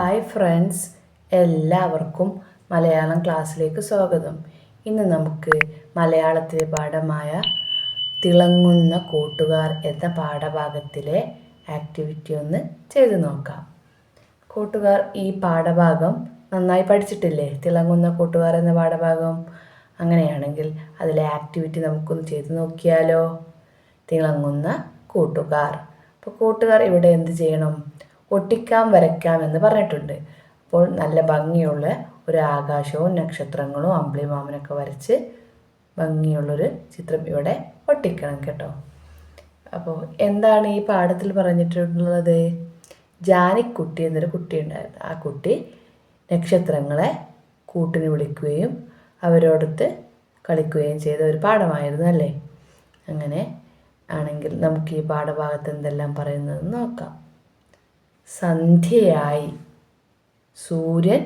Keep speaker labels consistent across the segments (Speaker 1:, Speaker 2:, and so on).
Speaker 1: Hi friends, എല്ലാവർക്കും മലയാളം ക്ലാസ്സിലേക്ക് സ്വാഗതം. ഇന്ന് നമുക്ക് മലയാളത്തിലെ പാഠമായ തിളങ്ങുന്ന കൂട്ടുകാർ എന്ന പാഠഭാഗത്തിലെ ആക്ടിവിറ്റി ഒന്ന് ചെയ്തു നോക്കാം. കൂട്ടുകാർ ഈ പാഠഭാഗം നന്നായി പഠിച്ചിട്ടില്ലേ? തിളങ്ങുന്ന കൂട്ടുകാർ എന്ന പാഠഭാഗം. അങ്ങനെയാണെങ്കിൽ അതിലെ ആക്ടിവിറ്റി നമുക്കൊന്ന് ചെയ്തു നോക്കിയാലോ? തിളങ്ങുന്ന കൂട്ടുകാർ. അപ്പോൾ കൂട്ടുകാർ ഇവിടെ എന്ത് ചെയ്യണം? ഒട്ടിക്കാം വരയ്ക്കാം എന്ന് പറഞ്ഞിട്ടുണ്ട്. അപ്പോൾ നല്ല ഭംഗിയുള്ള ഒരു ആകാശവും നക്ഷത്രങ്ങളും അമ്പിളിമാമനൊക്കെ വരച്ച് ഭംഗിയുള്ളൊരു ചിത്രം ഇവിടെ ഒട്ടിക്കണം കേട്ടോ. അപ്പോൾ എന്താണ് ഈ പാഠത്തിൽ പറഞ്ഞിട്ടുള്ളത്? ജാനിക്കുട്ടി എന്നൊരു കുട്ടി ഉണ്ടായിരുന്നു. ആ കുട്ടി നക്ഷത്രങ്ങളെ കൂട്ടിന് വിളിക്കുകയും അവരോടൊത്ത് കളിക്കുകയും ചെയ്ത ഒരു പാഠമായിരുന്നു അല്ലേ? അങ്ങനെ ആണെങ്കിൽ നമുക്ക് ഈ പാഠഭാഗത്ത് എന്തെല്ലാം പറയുന്നതെന്ന് നോക്കാം. സന്ധ്യയായി, സൂര്യൻ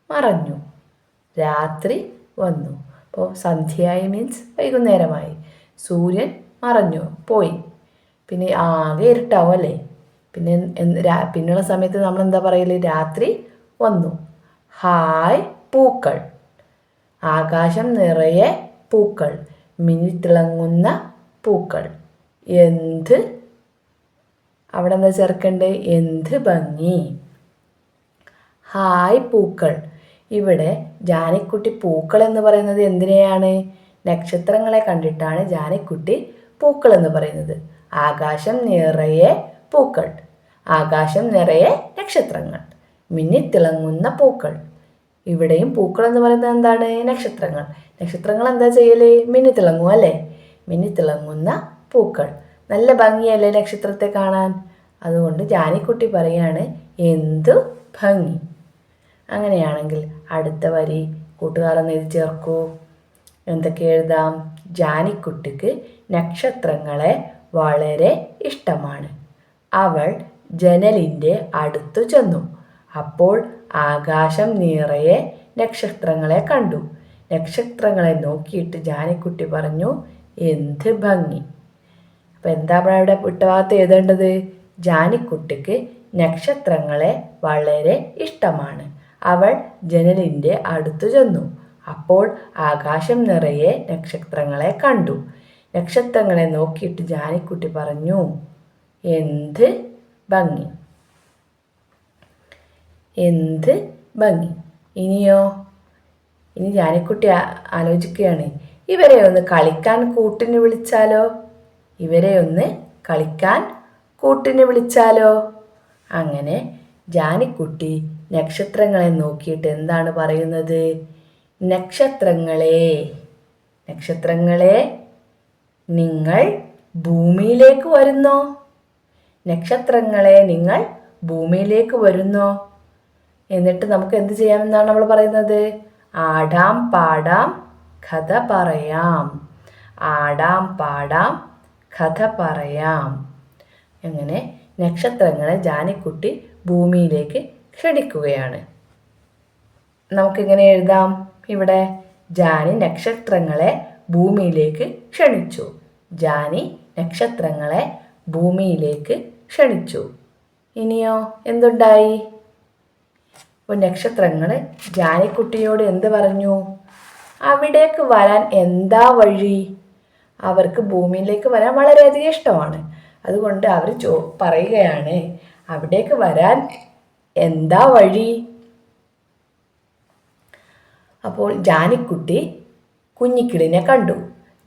Speaker 1: മറഞ്ഞു, രാത്രി വന്നു. അപ്പോൾ സന്ധ്യയായി മീൻസ് വൈകുന്നേരമായി, സൂര്യൻ മറഞ്ഞു പോയി, പിന്നെ ആകെ ഇരുട്ടാവും അല്ലേ? പിന്നെയുള്ള സമയത്ത് നമ്മൾ എന്താ പറയല്? രാത്രി വന്നു. ഹായ് പൂക്കൾ, ആകാശം നിറയെ പൂക്കൾ, മിന്നിത്തിളങ്ങുന്ന പൂക്കൾ. എന്ത്, അവിടെ എന്താ ചേർക്കണ്ടേ? എന്ത് ഭംഗി. ഹായ് പൂക്കൾ. ഇവിടെ ജാനിക്കുട്ടി പൂക്കൾ എന്ന് പറയുന്നത് എന്തിനെയാണ്? നക്ഷത്രങ്ങളെ കണ്ടിട്ടാണ് ജാനിക്കുട്ടി പൂക്കൾ എന്ന് പറയുന്നത്. ആകാശം നിറയെ പൂക്കൾ, ആകാശം നിറയെ നക്ഷത്രങ്ങൾ, മിന്നിത്തിളങ്ങുന്ന പൂക്കൾ. ഇവിടെയും പൂക്കൾ എന്ന് പറയുന്നത് എന്താണ്? നക്ഷത്രങ്ങൾ. നക്ഷത്രങ്ങൾ എന്താ ചെയ്യല്? മിന്നിത്തിളങ്ങും അല്ലേ? മിന്നിത്തിളങ്ങുന്ന പൂക്കൾ. നല്ല ഭംഗിയല്ലേ നക്ഷത്രത്തെ കാണാൻ? അതുകൊണ്ട് ജാനിക്കുട്ടി പറയാണ് എന്തു ഭംഗി. അങ്ങനെയാണെങ്കിൽ അടുത്ത വരി കൂട്ടുകാരെന്ന് എഴുതി ചേർക്കൂ. എന്തൊക്കെ എഴുതാം? ജാനിക്കുട്ടിക്ക് നക്ഷത്രങ്ങളെ വളരെ ഇഷ്ടമാണ്. അവൾ ജനലിൻ്റെ അടുത്തു ചെന്നു. അപ്പോൾ ആകാശം നിറയെ നക്ഷത്രങ്ങളെ കണ്ടു. നക്ഷത്രങ്ങളെ നോക്കിയിട്ട് ജാനിക്കുട്ടി പറഞ്ഞു എന്ത് ഭംഗി. അപ്പം എന്താ ഇവിടെ വിട്ടഭാഗത്ത് എഴുതേണ്ടത്? ജാനിക്കുട്ടിക്ക് നക്ഷത്രങ്ങളെ വളരെ ഇഷ്ടമാണ്. അവൾ ജനലിൻ്റെ അടുത്തു ചെന്നു. അപ്പോൾ ആകാശം നിറയെ നക്ഷത്രങ്ങളെ കണ്ടു. നക്ഷത്രങ്ങളെ നോക്കിയിട്ട് ജാനിക്കുട്ടി പറഞ്ഞു എന്ത് ഭംഗി. എന്ത് ഭംഗി. ഇനിയോ? ഇനി ജാനിക്കുട്ടി ആലോചിക്കുകയാണ്, ഇവരെ ഒന്ന് കളിക്കാൻ കൂട്ടിന് വിളിച്ചാലോ? ഇവരെ ഒന്ന് കളിക്കാൻ കൂട്ടിന് വിളിച്ചാലോ? അങ്ങനെ ജാനിക്കുട്ടി നക്ഷത്രങ്ങളെ നോക്കിയിട്ട് എന്താണ് പറയുന്നത്? നക്ഷത്രങ്ങളെ, നക്ഷത്രങ്ങളെ, നിങ്ങൾ ഭൂമിയിലേക്ക് വരുന്നോ? നക്ഷത്രങ്ങളെ, നിങ്ങൾ ഭൂമിയിലേക്ക് വരുന്നോ? എന്നിട്ട് നമുക്ക് എന്ത് ചെയ്യാമെന്നാണ് നമ്മൾ പറയുന്നത്? ആടാം പാടാം കഥ പറയാം. ആടാം പാടാം കഥ പറയാം. അങ്ങനെ നക്ഷത്രങ്ങളെ ജാനിക്കുട്ടി ഭൂമിയിലേക്ക് ക്ഷണിക്കുകയാണ്. നമുക്കിങ്ങനെ എഴുതാം. ഇവിടെ ജാനി നക്ഷത്രങ്ങളെ ഭൂമിയിലേക്ക് ക്ഷണിച്ചു. ജാനി നക്ഷത്രങ്ങളെ ഭൂമിയിലേക്ക് ക്ഷണിച്ചു. ഇനിയോ എന്തുണ്ടായി? അപ്പോൾ നക്ഷത്രങ്ങൾ ജാനിക്കുട്ടിയോട് എന്ത് പറഞ്ഞു? അവിടേക്ക് വരാൻ എന്താ വഴി? അവർക്ക് ഭൂമിയിലേക്ക് വരാൻ വളരെയധികം ഇഷ്ടമാണ്. അതുകൊണ്ട് അവർ പറയുകയാണ് അവിടേക്ക് വരാൻ എന്താ വഴി? അപ്പോൾ ജാനിക്കുട്ടി കുഞ്ഞിക്കിളിനെ കണ്ടു.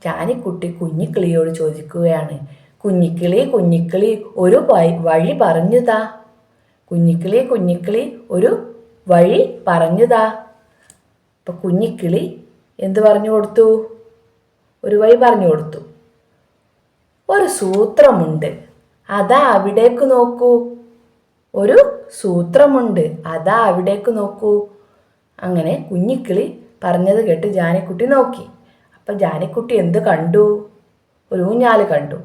Speaker 1: ജാനിക്കുട്ടി കുഞ്ഞിക്കിളിയോട് ചോദിക്കുകയാണ്, കുഞ്ഞിക്കിളി കുഞ്ഞിക്കിളി ഒരു വഴി പറഞ്ഞുതാ. കുഞ്ഞിക്കിളി കുഞ്ഞിക്കിളി ഒരു വഴി പറഞ്ഞുതാ. അപ്പം കുഞ്ഞിക്കിളി എന്ത് പറഞ്ഞു കൊടുത്തു? ഒരു വഴി പറഞ്ഞു കൊടുത്തു. ഒരു സൂത്രമുണ്ട്, അതാ അവിടേക്ക് നോക്കൂ. ഒരു സൂത്രമുണ്ട്, അതാ അവിടേക്ക് നോക്കൂ. അങ്ങനെ കുഞ്ഞിക്കിളി പറഞ്ഞത് കേട്ട് ജാനിക്കുട്ടി നോക്കി. അപ്പം ജാനിക്കുട്ടി എന്ത് കണ്ടു? ഒരു ഊഞ്ഞാൽ കണ്ടു.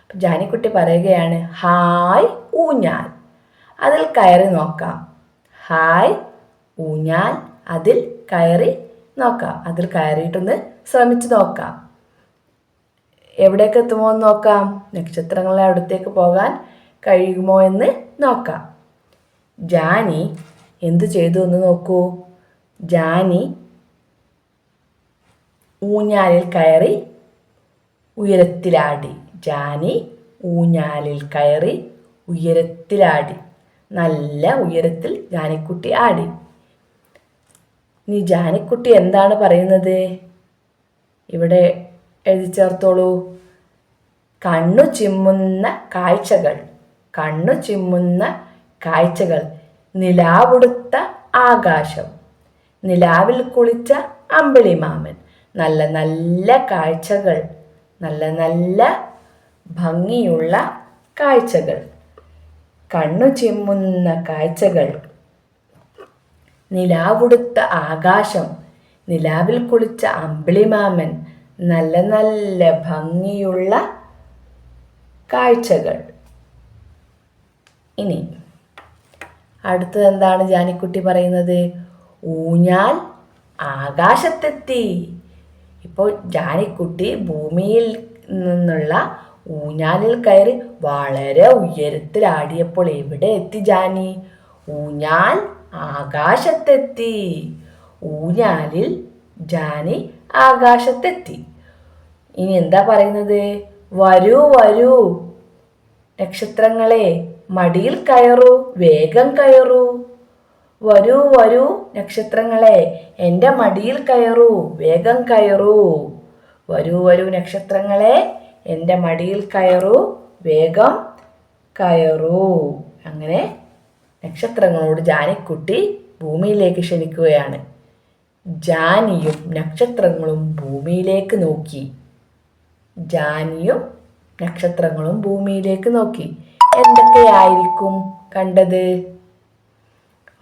Speaker 1: അപ്പം ജാനിക്കുട്ടി പറയുകയാണ് ഹായ് ഊഞ്ഞാൽ, അതിൽ കയറി നോക്കാം. ഹായ് ഊഞ്ഞാൽ, അതിൽ കയറി നോക്കാം. അതിൽ കയറിയിട്ടൊന്ന് ശ്രമിച്ചു നോക്കാം. എവിടേക്ക് എത്തുമോ എന്ന് നോക്കാം. നക്ഷത്രങ്ങളെ അവിടത്തേക്ക് പോകാൻ കഴിയുമോ എന്ന് നോക്കാം. ജാനി എന്തു ചെയ്തു എന്ന് നോക്കൂ. ജാനി ഊഞ്ഞാലിൽ കയറി ഉയരത്തിലാടി. ജാനി ഊഞ്ഞാലിൽ കയറി ഉയരത്തിലാടി. നല്ല ഉയരത്തിൽ ജാനിക്കുട്ടി ആടി. ഇനി ജാനിക്കുട്ടി എന്താണ് പറയുന്നത്? ഇവിടെ എഴുതി ചേർത്തോളൂ. കണ്ണു ചിമ്മുന്ന കാഴ്ചകൾ, കണ്ണു ചിമ്മുന്ന കാഴ്ചകൾ, നിലാവുടുത്ത ആകാശം, നിലാവിൽ കുളിച്ച അമ്പിളിമാമൻ. നല്ല നല്ല കാഴ്ചകൾ, നല്ല നല്ല ഭംഗിയുള്ള കാഴ്ചകൾ, കണ്ണു ചിമ്മുന്ന കാഴ്ചകൾ, നിലാവുടുത്ത ആകാശം, നിലാവിൽ കുളിച്ച അമ്പിളിമാമൻ, നല്ല നല്ല ഭംഗിയുള്ള കാഴ്ചകൾ. ഇനി അടുത്തത് എന്താണ് ജാനിക്കുട്ടി പറയുന്നത്? ഊഞ്ഞാൽ ആകാശത്തെത്തി. ഇപ്പോൾ ജാനിക്കുട്ടി ഭൂമിയിൽ നിന്നുള്ള ഊഞ്ഞാലിൽ കയറി വളരെ ഉയരത്തിലാടിയപ്പോൾ എവിടെ എത്തി ജാനി? ഊഞ്ഞാൽ ആകാശത്തെത്തി. ഊഞ്ഞാലിൽ ജാനി ആകാശത്തെത്തി. ഇനി എന്താ പറയുന്നത്? വരൂ വരൂ നക്ഷത്രങ്ങളെ, മടിയിൽ കയറൂ, വേഗം കയറൂ. വരൂ വരൂ നക്ഷത്രങ്ങളെ, എൻ്റെ മടിയിൽ കയറൂ, വേഗം കയറൂ. വരൂ വരൂ നക്ഷത്രങ്ങളെ, എൻ്റെ മടിയിൽ കയറൂ, വേഗം കയറൂ. അങ്ങനെ നക്ഷത്രങ്ങളോട് ജാനിക്കുട്ടി ഭൂമിയിലേക്ക് ക്ഷണിക്കുകയാണ്. ജാനിയും നക്ഷത്രങ്ങളും ഭൂമിയിലേക്ക് നോക്കി. ജാനിയും നക്ഷത്രങ്ങളും ഭൂമിയിലേക്ക് നോക്കി. എന്തൊക്കെയായിരിക്കും കണ്ടത്?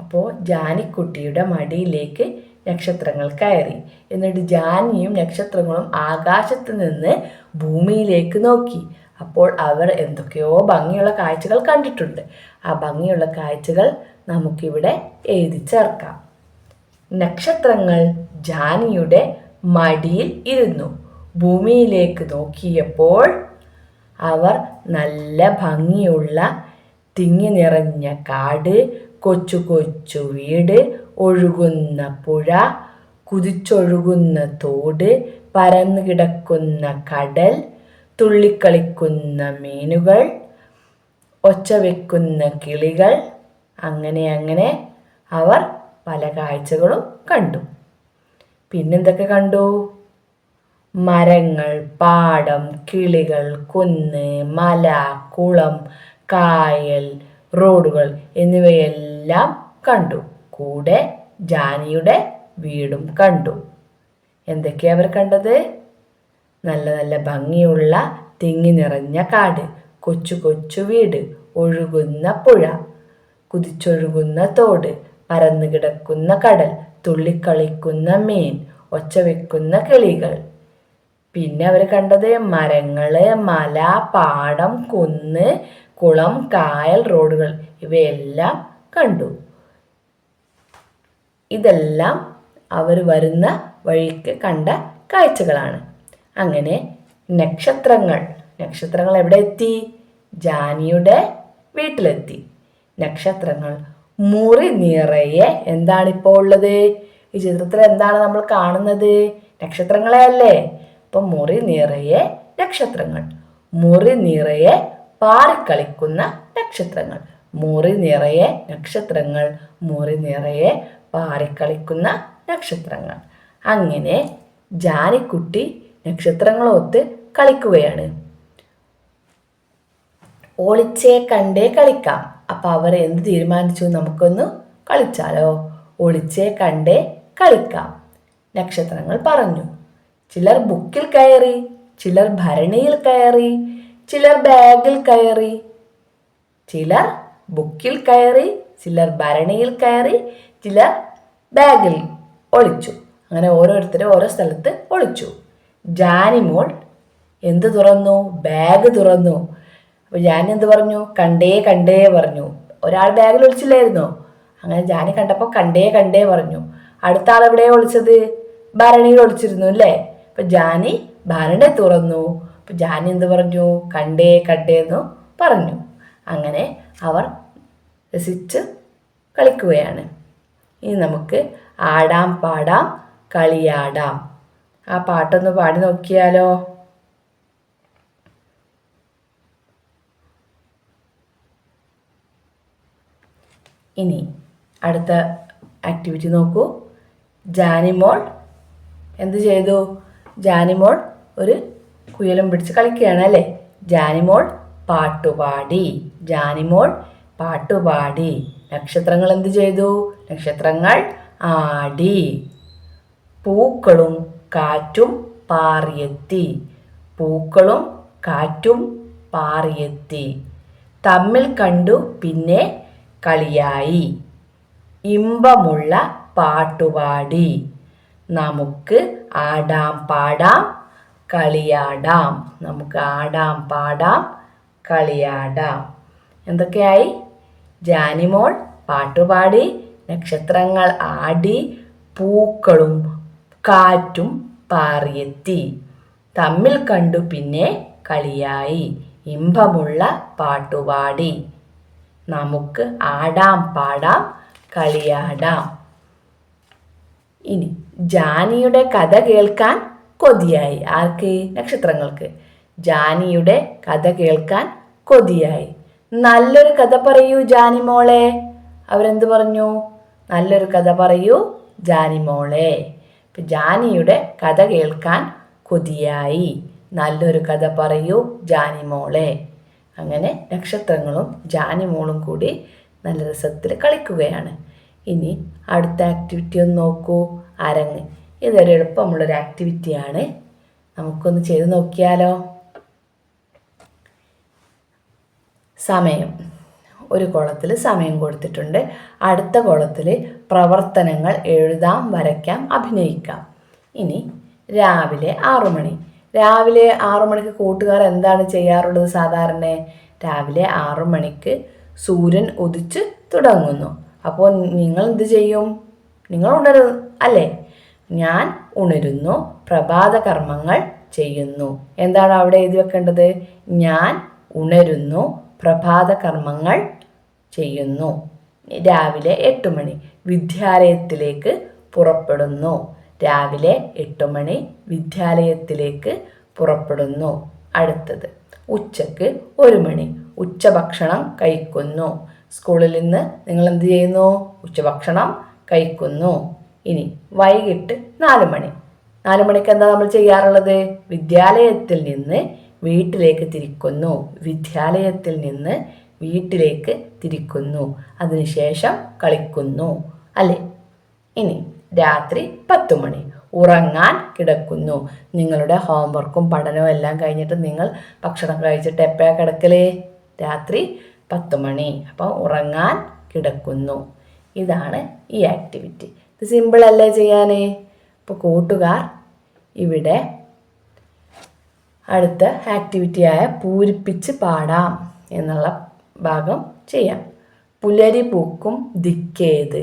Speaker 1: അപ്പോൾ ജാനിക്കുട്ടിയുടെ മടിയിലേക്ക് നക്ഷത്രങ്ങൾ കയറി. എന്നിട്ട് ജാനിയും നക്ഷത്രങ്ങളും ആകാശത്ത് നിന്ന് ഭൂമിയിലേക്ക് നോക്കി. അപ്പോൾ അവർ എന്തൊക്കെയോ ഭംഗിയുള്ള കാഴ്ചകൾ കണ്ടിട്ടുണ്ട്. ആ ഭംഗിയുള്ള കാഴ്ചകൾ നമുക്കിവിടെ എഴുതി ചേർക്കാം. നക്ഷത്രങ്ങൾ ജാനിയുടെ മടിയിൽ ഇരുന്നു. ഭൂമിയിലേക്ക് നോക്കിയപ്പോൾ അവർ നല്ല ഭംഗിയുള്ള തിങ്ങി നിറഞ്ഞ കാട്, കൊച്ചു കൊച്ചു വീട്, ഒഴുകുന്ന പുഴ, കുതിച്ചൊഴുകുന്ന തോട്, പരന്നു കിടക്കുന്ന കടൽ, തുള്ളിക്കളിക്കുന്ന മീനുകൾ, ഒച്ച വെക്കുന്ന കിളികൾ, അങ്ങനെ അങ്ങനെ അവർ പല കാഴ്ചകളും കണ്ടു. പിന്നെന്തൊക്കെ കണ്ടു? മരങ്ങൾ, പാടം, കിളികൾ, കുന്ന്, മല, കുളം, കായൽ, റോഡുകൾ എന്നിവയെല്ലാം കണ്ടു. കൂടെ ജാനിയുടെ വീടും കണ്ടു. എന്തൊക്കെയാ അവർ കണ്ടത്? നല്ല നല്ല ഭംഗിയുള്ള തിങ്ങി നിറഞ്ഞ കാട്, കൊച്ചു കൊച്ചു വീട്, ഒഴുകുന്ന പുഴ, കുതിച്ചൊഴുകുന്ന തോട്, പരന്നു കിടക്കുന്ന കടൽ, തുള്ളിക്കളിക്കുന്ന മീൻ, ഒച്ച വെക്കുന്ന കിളികൾ. പിന്നെ അവർ കണ്ടത് മരങ്ങള്, മല, പാടം, കുന്ന്, കുളം, കായൽ, റോഡുകൾ ഇവയെല്ലാം കണ്ടു. ഇതെല്ലാം അവർ വരുന്ന വഴിക്ക് കണ്ട കാഴ്ചകളാണ്. അങ്ങനെ നക്ഷത്രങ്ങൾ എവിടെ എത്തി? ജാനിയുടെ വീട്ടിലെത്തി. നക്ഷത്രങ്ങൾ മുറി നിറയെ എന്താണിപ്പോൾ ഉള്ളത്? ഈ ചിത്രത്തിൽ എന്താണ് നമ്മൾ കാണുന്നത്? നക്ഷത്രങ്ങളെ അല്ലേ? അപ്പം മുറി നിറയെ നക്ഷത്രങ്ങൾ, മുറി നിറയെ പാറിക്കളിക്കുന്ന നക്ഷത്രങ്ങൾ, മുറി നിറയെ നക്ഷത്രങ്ങൾ, മുറി നിറയെ പാറിക്കളിക്കുന്ന നക്ഷത്രങ്ങൾ. അങ്ങനെ ജാനിക്കുട്ടി നക്ഷത്രങ്ങളൊത്ത് കളിക്കുകയാണ്. ഒളിച്ചേ കണ്ടേ കളിക്കാം. അപ്പം അവർ എന്ത് തീരുമാനിച്ചു? നമുക്കൊന്ന് കളിച്ചാലോ? ഒളിച്ചേ കണ്ടേ കളിക്കാം, നക്ഷത്രങ്ങൾ പറഞ്ഞു. ചിലർ ബുക്കിൽ കയറി, ചിലർ ഭരണിയിൽ കയറി, ചിലർ ബാഗിൽ കയറി. ചിലർ ബുക്കിൽ കയറി, ചിലർ ഭരണിയിൽ കയറി, ചിലർ ബാഗിൽ ഒളിച്ചു. അങ്ങനെ ഓരോരുത്തരും ഓരോ സ്ഥലത്ത് ഒളിച്ചു. ജാനിമോൾ എന്ത് തുറന്നു? ബാഗ് തുറന്നു. അപ്പോൾ ജാനി എന്ത് പറഞ്ഞു? കണ്ടേ കണ്ടേ പറഞ്ഞു. ഒരാൾ ബാഗിൽ ഒളിച്ചില്ലായിരുന്നോ? അങ്ങനെ ജാനി കണ്ടപ്പോൾ കണ്ടേ കണ്ടേ പറഞ്ഞു. അടുത്ത ആൾ എവിടെയാണ് ഒളിച്ചത്? ഭരണിയിൽ ഒളിച്ചിരുന്നു അല്ലേ? അപ്പം ജാനി ഭരണി തുറന്നു. അപ്പം ജാനി എന്ത് പറഞ്ഞു? കണ്ടേ കണ്ടേ എന്ന് പറഞ്ഞു. അങ്ങനെ അവർ രസിച്ച് കളിക്കുകയാണ്. ഇനി നമുക്ക് ആടാം പാടാം കളിയാടാം. ആ പാട്ടൊന്ന് പാടി നോക്കിയാലോ? ഇനി അടുത്ത ആക്ടിവിറ്റി നോക്കൂ. ജാനിമോൾ എന്ത് ചെയ്തു? ജാനിമോൾ ഒരു കുയലും പിടിച്ച് കളിക്കുകയാണ് അല്ലേ? ജാനിമോൾ പാട്ടുപാടി. ജാനിമോൾ പാട്ടുപാടി. നക്ഷത്രങ്ങൾ എന്ത് ചെയ്തു? നക്ഷത്രങ്ങൾ ആടി. പൂക്കളും കാറ്റും പാറിയെത്തി. പൂക്കളും കാറ്റും പാറിയെത്തി. തമ്മിൽ കണ്ടു പിന്നെ കളിയായി. ഇമ്പമുള്ള പാട്ടുപാടി. നമുക്ക് ആടാം പാടാം കളിയാടാം. നമുക്ക് ആടാം പാടാം കളിയാടാം. എന്തൊക്കെയായി? ജാനിമോൾ പാട്ടുപാടി, നക്ഷത്രങ്ങൾ ആടി, പൂക്കളും കാറ്റും പാറിയെത്തി. തമ്മിൽ കണ്ടു പിന്നെ കളിയായി. ഇമ്പമുള്ള പാട്ടുപാടി. നമുക്ക് ആടാം പാടാം കളിയാടാം. ഇനി ജാനിയുടെ കഥ കേൾക്കാൻ കൊതിയായി. ആർക്ക്? നക്ഷത്രങ്ങൾക്ക്. ജാനിയുടെ കഥ കേൾക്കാൻ കൊതിയായി. നല്ലൊരു കഥ പറയൂ ജാനിമോളെ. അവരെന്ത് പറഞ്ഞു? നല്ലൊരു കഥ പറയൂ ജാനിമോളെ. ജാനിയുടെ കഥ കേൾക്കാൻ കൊതിയായി. നല്ലൊരു കഥ പറയൂ ജാനിമോളെ. അങ്ങനെ നക്ഷത്രങ്ങളും ജാനിമോളും കൂടി നല്ല രസത്തിൽ കളിക്കുകയാണ്. ഇനി അടുത്ത ആക്ടിവിറ്റി ഒന്ന് നോക്കൂ. അരങ്ങ്. ഇതൊരു എളുപ്പമുള്ളൊരു ആക്ടിവിറ്റിയാണ്. നമുക്കൊന്ന് ചെയ്ത് നോക്കിയാലോ? സമയം. ഒരു കോളത്തിൽ സമയം കൊടുത്തിട്ടുണ്ട്. അടുത്ത കോളത്തിൽ പ്രവർത്തനങ്ങൾ എഴുതാം, വരയ്ക്കാം, അഭിനയിക്കാം. ഇനി രാവിലെ 6 മണി. രാവിലെ 6 മണിക്ക് കൂട്ടുകാർ എന്താണ് ചെയ്യാറുള്ളത്? സാധാരണ രാവിലെ 6 മണിക്ക് സൂര്യൻ ഉദിച്ച് തുടങ്ങുന്നു. അപ്പോൾ നിങ്ങൾ എന്ത് ചെയ്യും? നിങ്ങൾ ഉണരും അല്ലേ? ഞാൻ ഉണരുന്നു, പ്രഭാത കർമ്മങ്ങൾ ചെയ്യുന്നു. എന്താണ് അവിടെ എഴുതി വെക്കേണ്ടത്? ഞാൻ ഉണരുന്നു, പ്രഭാത കർമ്മങ്ങൾ ചെയ്യുന്നു. രാവിലെ 8 മണി വിദ്യാലയത്തിലേക്ക് പുറപ്പെടുന്നു. രാവിലെ 8 മണി വിദ്യാലയത്തിലേക്ക് പുറപ്പെടുന്നു. അടുത്തത് ഉച്ചക്ക് 1 മണി ഉച്ചഭക്ഷണം കഴിക്കുന്നു. സ്കൂളിൽ നിന്ന് നിങ്ങൾ എന്ത് ചെയ്യുന്നു? ഉച്ചഭക്ഷണം കഴിക്കുന്നു. ഇനി വൈകിട്ട് 4 മണി. 4 മണിക്ക് എന്താ നമ്മൾ ചെയ്യാറുള്ളത്? വിദ്യാലയത്തിൽ നിന്ന് വീട്ടിലേക്ക് തിരിക്കുന്നു. വിദ്യാലയത്തിൽ നിന്ന് വീട്ടിലേക്ക് തിരിക്കുന്നു. അതിനുശേഷം കളിക്കുന്നു അല്ലേ? ഇനി രാത്രി 10 മണി ഉറങ്ങാൻ കിടക്കുന്നു. നിങ്ങളുടെ ഹോംവർക്കും പഠനവും എല്ലാം കഴിഞ്ഞിട്ട് നിങ്ങൾ ഭക്ഷണം കഴിച്ചിട്ട് എപ്പോഴാണ് കിടക്കല്? രാത്രി 10 മണി. അപ്പോൾ ഉറങ്ങാൻ കിടക്കുന്നു. ഇതാണ് ഈ ആക്ടിവിറ്റി. ഇത് സിമ്പിൾ അല്ലേ ചെയ്യാൻ? ഇപ്പോൾ കൂട്ടുകാർ ഇവിടെ അടുത്ത ആക്ടിവിറ്റിയായ പൂരിപ്പിച്ച് പാടാം എന്നുള്ള ഭാഗം ചെയ്യാം. പുലരി പൂക്കും ദിക്കേത്.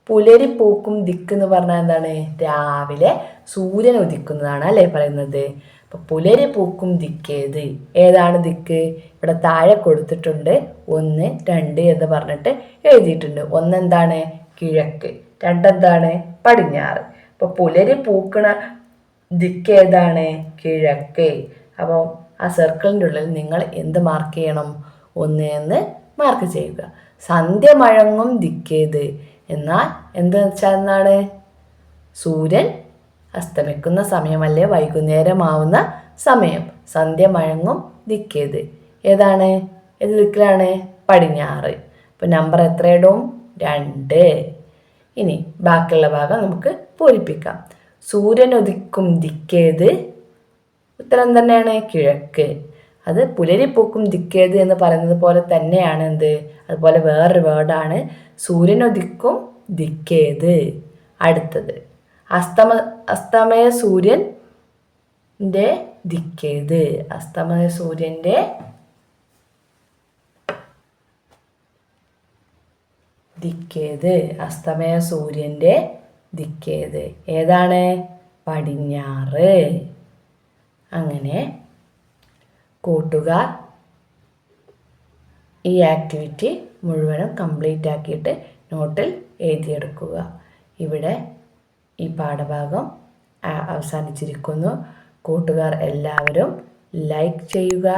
Speaker 1: പുലരി പൂക്കും ദിക്ക് എന്ന് പറഞ്ഞാൽ എന്താണ്? രാവിലെ സൂര്യൻ ഉദിക്കുന്നതാണ് അല്ലേ പറയുന്നത്. അപ്പോൾ പുലരി പൂക്കും ദിക്കേത്. ഏതാണ് ദിക്ക്? ഇവിടെ താഴെ കൊടുത്തിട്ടുണ്ട്. 1, 2 എന്ന് പറഞ്ഞിട്ട് എഴുതിയിട്ടുണ്ട്. 1 എന്താണ്? കിഴക്ക്. 2 എന്താണ്? പടിഞ്ഞാറ്. അപ്പോൾ പുലരി പൂക്കണ ദിക്ക് ഏതാണ്? കിഴക്ക്. അപ്പോൾ ആ സർക്കിളിൻ്റെ ഉള്ളിൽ നിങ്ങൾ എന്ത് മാർക്ക് ചെയ്യണം? 1 എന്ന് മാർക്ക് ചെയ്യുക. സന്ധ്യ മഴങ്ങും ദിക്കേത്. എന്നാൽ എന്താ വെച്ചാൽ എന്താണ്? സൂര്യൻ അസ്തമിക്കുന്ന സമയമല്ലേ? വൈകുന്നേരമാവുന്ന സമയം. സന്ധ്യ മഴങ്ങും ദിക്കേത്. ഏതാണ്? ഏത് ദിക്കിലാണ്? പടിഞ്ഞാറ്. അപ്പോൾ നമ്പർ എത്ര ഇടും? 2. ഇനി ബാക്കിയുള്ള ഭാഗം നമുക്ക് പൂരിപ്പിക്കാം. സൂര്യൻ ഉദിക്കും ദിക്കേത്. ഉത്തരം തന്നെയാണ് കിഴക്ക്. അത് പുലരിപ്പൂക്കും ദിക്കേത് എന്ന് പറയുന്നത് പോലെ തന്നെയാണ് എന്ത്? അതുപോലെ വേറൊരു വേർഡാണ് സൂര്യൻ ഉദിക്കും ദിക്കേത്. അടുത്തത് അസ്തമയ സൂര്യൻ്റെ ദിക്കേത്. അസ്തമയ സൂര്യൻ്റെ ദിക്കേത്. അസ്തമയ സൂര്യൻ്റെ ദിക്കേത് ഏതാണ്? പടിഞ്ഞാറ്. അങ്ങനെ കൂട്ടുകാർ ഈ ആക്ടിവിറ്റി മുഴുവനും കംപ്ലീറ്റ് ആക്കിയിട്ട് നോട്ടിൽ എഴുതിയെടുക്കുക. ഇവിടെ ഈ പാഠഭാഗം അവസാനിച്ചിരിക്കുന്നു. കൂട്ടുകാർ എല്ലാവരും ലൈക്ക് ചെയ്യുക,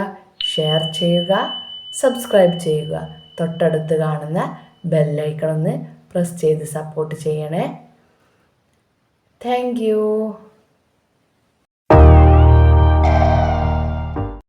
Speaker 1: ഷെയർ ചെയ്യുക, സബ്സ്ക്രൈബ് ചെയ്യുക. തൊട്ടടുത്ത് കാണുന്ന ബെല്ലൈക്കൺ ഒന്ന് പ്രസ് ചെയ്ത് സപ്പോർട്ട് ചെയ്യണേ. Thank you.